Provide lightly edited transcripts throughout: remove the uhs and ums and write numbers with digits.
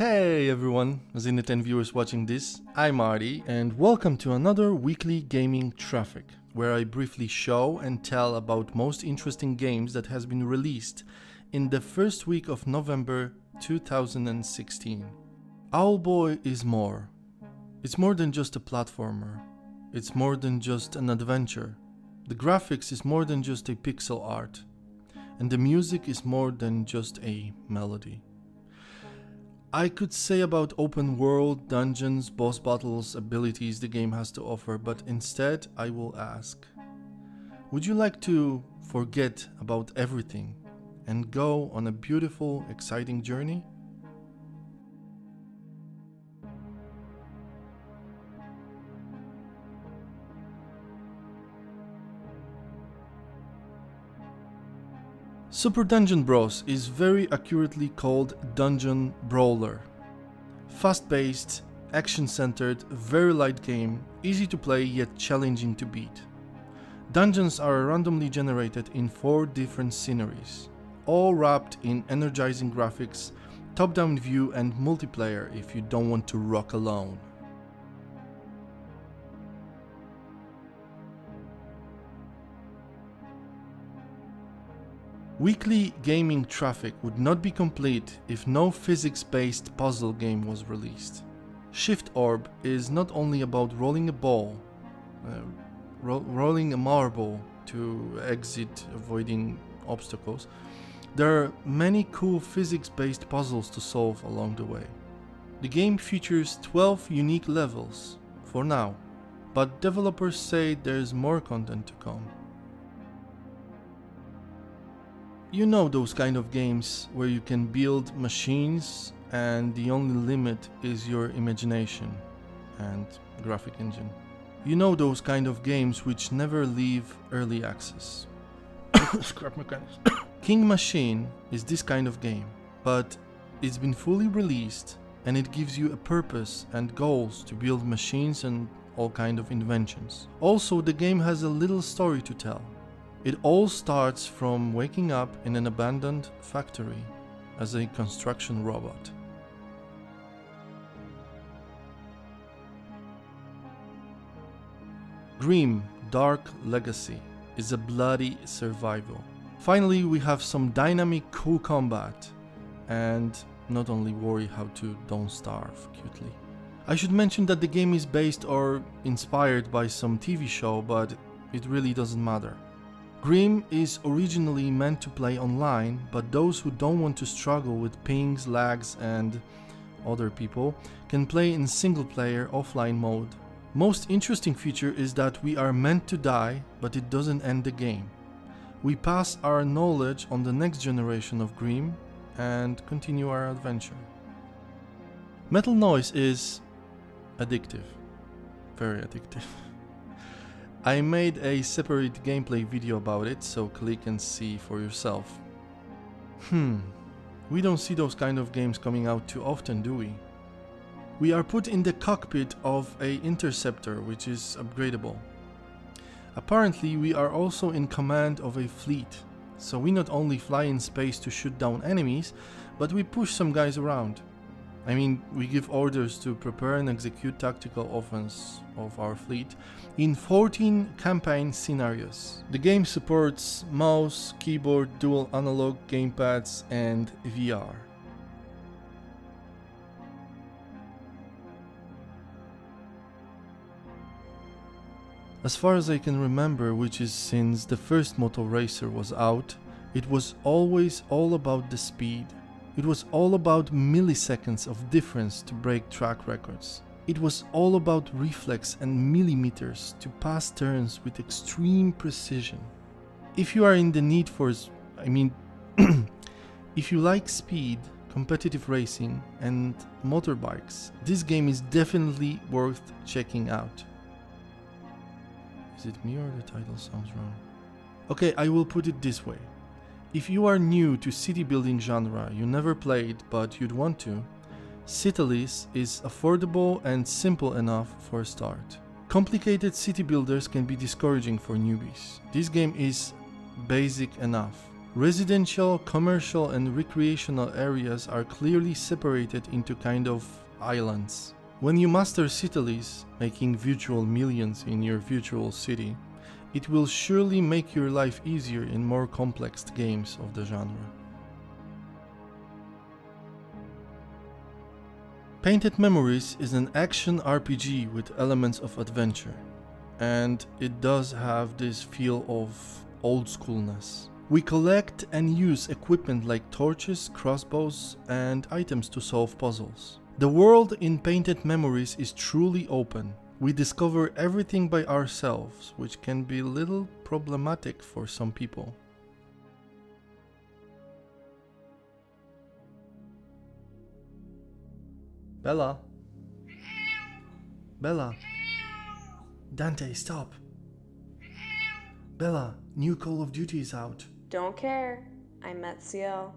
Hey everyone, Zenit and viewers watching this, I'm Artie and welcome to another weekly gaming traffic, where I briefly show and tell about most interesting games that has been released in the first week of November 2016. Owlboy is more. It's more than just a platformer. It's more than just an adventure. The graphics is more than just a pixel art. And the music is more than just a melody. I could say about open world, dungeons, boss battles, abilities the game has to offer, but instead I will ask, would you like to forget about everything and go on a beautiful, exciting journey? Super Dungeon Bros is very accurately called Dungeon Brawler. Fast-paced, action-centered, very light game, easy to play yet challenging to beat. Dungeons are randomly generated in 4 different sceneries, all wrapped in energizing graphics, top-down view and multiplayer if you don't want to rock alone. Weekly gaming traffic would not be complete if no physics-based puzzle game was released. Shift Orb is not only about rolling a ball, rolling a marble to exit avoiding obstacles. There are many cool physics-based puzzles to solve along the way. The game features 12 unique levels, for now, but developers say there's more content to come. You know those kind of games where you can build machines and the only limit is your imagination and graphic engine. You know those kind of games which never leave early access. Scrap mechanics. King Machine is this kind of game, but it's been fully released and it gives you a purpose and goals to build machines and all kind of inventions. Also, the game has a little story to tell. It all starts from waking up in an abandoned factory as a construction robot. Grimm Dark Legacy is a bloody survival. Finally, we have some dynamic cool combat and not only worry how to don't starve cutely. I should mention that the game is based or inspired by some TV show, but it really doesn't matter. Grimm is originally meant to play online, but those who don't want to struggle with pings, lags and other people can play in single player offline mode. Most interesting feature is that we are meant to die, but it doesn't end the game. We pass our knowledge on the next generation of Grimm and continue our adventure. Metal Noise is addictive, very addictive. I made a separate gameplay video about it, so click and see for yourself. We don't see those kind of games coming out too often, do we? We are put in the cockpit of a interceptor, which is upgradable. Apparently, we are also in command of a fleet, so we not only fly in space to shoot down enemies, but we push some guys around. I mean, we give orders to prepare and execute tactical offense of our fleet in 14 campaign scenarios. The game supports mouse, keyboard, dual analog gamepads and VR. As far as I can remember, which is since the first Moto Racer was out, it was always all about the speed. It was all about milliseconds of difference to break track records. It was all about reflex and millimeters to pass turns with extreme precision. If you are in the need for, if you like speed, competitive racing and motorbikes, this game is definitely worth checking out. Is it me or the title sounds wrong? Okay, I will put it this way. If you are new to city building genre, you never played but you'd want to, Citalis is affordable and simple enough for a start. Complicated city builders can be discouraging for newbies. This game is basic enough. Residential, commercial, and recreational areas are clearly separated into kind of islands. When you master Citalis, making virtual millions in your virtual city, it will surely make your life easier in more complex games of the genre. Painted Memories is an action RPG with elements of adventure, and it does have this feel of old schoolness. We collect and use equipment like torches, crossbows, and items to solve puzzles. The world in Painted Memories is truly open. We discover everything by ourselves, which can be a little problematic for some people. Bella? Bella? Dante, stop! Bella, new Call of Duty is out. Don't care. I met CL.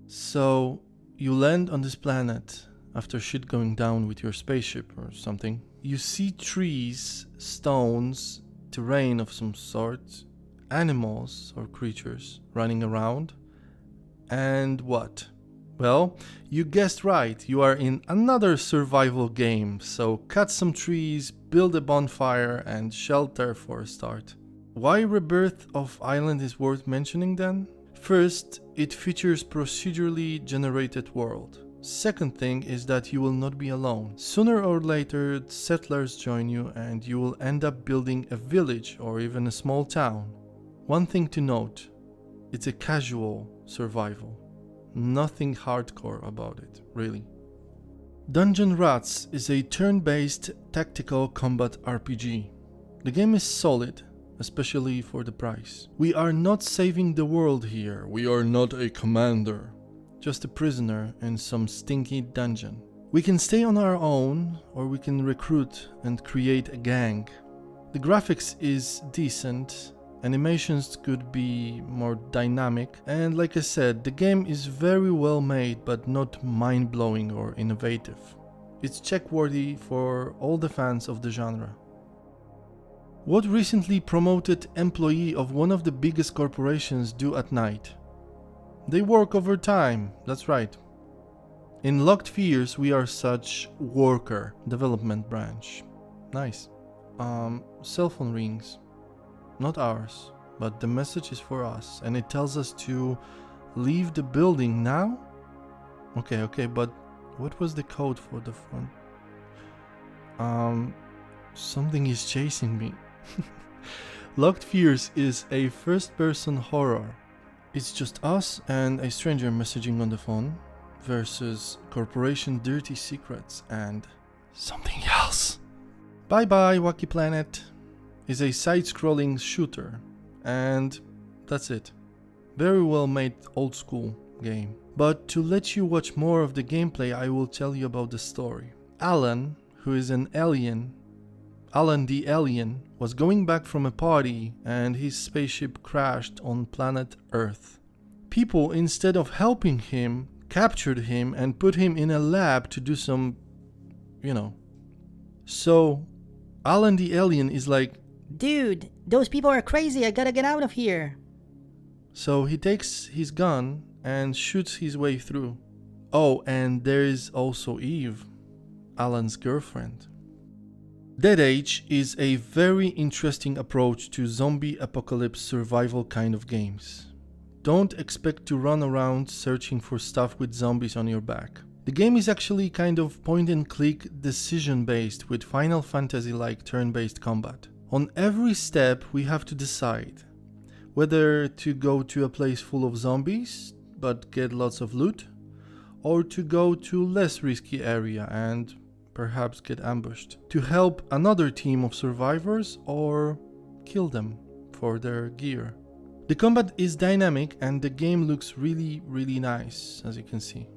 So, you land on this planet after shit going down with your spaceship or something. You see trees, stones, terrain of some sort, animals or creatures running around. And what? Well, you guessed right, you are in another survival game, so cut some trees, build a bonfire, and shelter for a start. Why Rebirth of Island is worth mentioning then? First, it features procedurally generated world. Second thing is that you will not be alone. Sooner or later, settlers join you and you will end up building a village or even a small town. One thing to note, it's a casual survival. Nothing hardcore about it, really. Dungeon Rats is a turn-based tactical combat RPG. The game is solid, especially for the price. We are not saving the world here, we are not a commander, just a prisoner in some stinky dungeon. We can stay on our own, or we can recruit and create a gang. The graphics is decent, animations could be more dynamic, and like I said, the game is very well made but not mind-blowing or innovative. It's check-worthy for all the fans of the genre. What recently promoted employee of one of the biggest corporations do at night? They work overtime, that's right. In Locked Fears we are such worker development branch. Nice. Cell phone rings. Not ours, but the message is for us, and it tells us to leave the building now? Okay, but what was the code for the front? Something is chasing me. Locked Fears is a first-person horror. It's just us and a stranger messaging on the phone versus Corporation Dirty Secrets and something else. Bye bye, Wacky Planet is a side-scrolling shooter, and that's it. Very well made old school game. But to let you watch more of the gameplay, I will tell you about the story. Alan, who is an alien, Alan the alien, was going back from a party and his spaceship crashed on planet Earth. People, instead of helping him, captured him and put him in a lab to do some, So, Alan the alien is like, "Dude, those people are crazy, I gotta get out of here." So he takes his gun and shoots his way through. Oh, and there is also Eve, Alan's girlfriend. Dead Age is a very interesting approach to zombie apocalypse survival kind of games. Don't expect to run around searching for stuff with zombies on your back. The game is actually kind of point and click decision based with Final Fantasy like turn-based combat. On every step we have to decide whether to go to a place full of zombies but get lots of loot, or to go to less risky area and perhaps get ambushed, to help another team of survivors or kill them for their gear. The combat is dynamic and the game looks really, really nice, as you can see.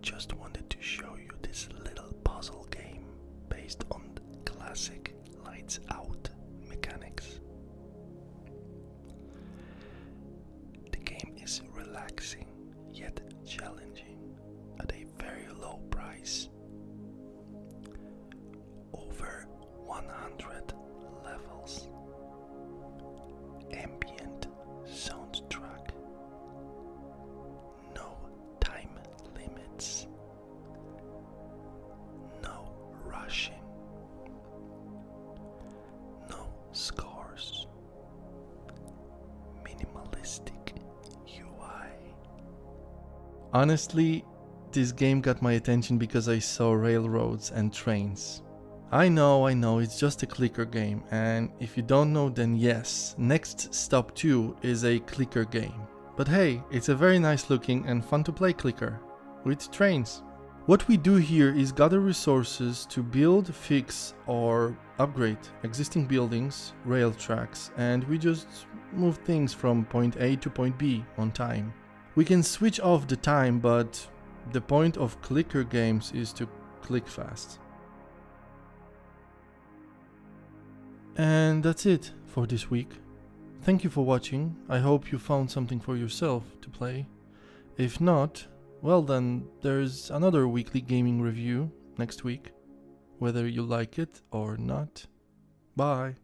Just wanted to show you this little puzzle game based on the classic lights out mechanics. The game is relaxing yet challenging at a very low price. Over 100 levels. Ambient soundtrack. No time limits. No rushing. No scores. Minimalistic UI. Honestly, this game got my attention because I saw railroads and trains. I know, it's just a clicker game, and if you don't know, then yes, Next Stop 2 is a clicker game. But hey, it's a very nice looking and fun to play clicker, with trains. What we do here is gather resources to build, fix or upgrade existing buildings, rail tracks, and we just move things from point A to point B on time. We can switch off the time, but the point of clicker games is to click fast. And that's it for this week. Thank you for watching. I hope you found something for yourself to play. If not, well then, there's another weekly gaming review next week, whether you like it or not. Bye.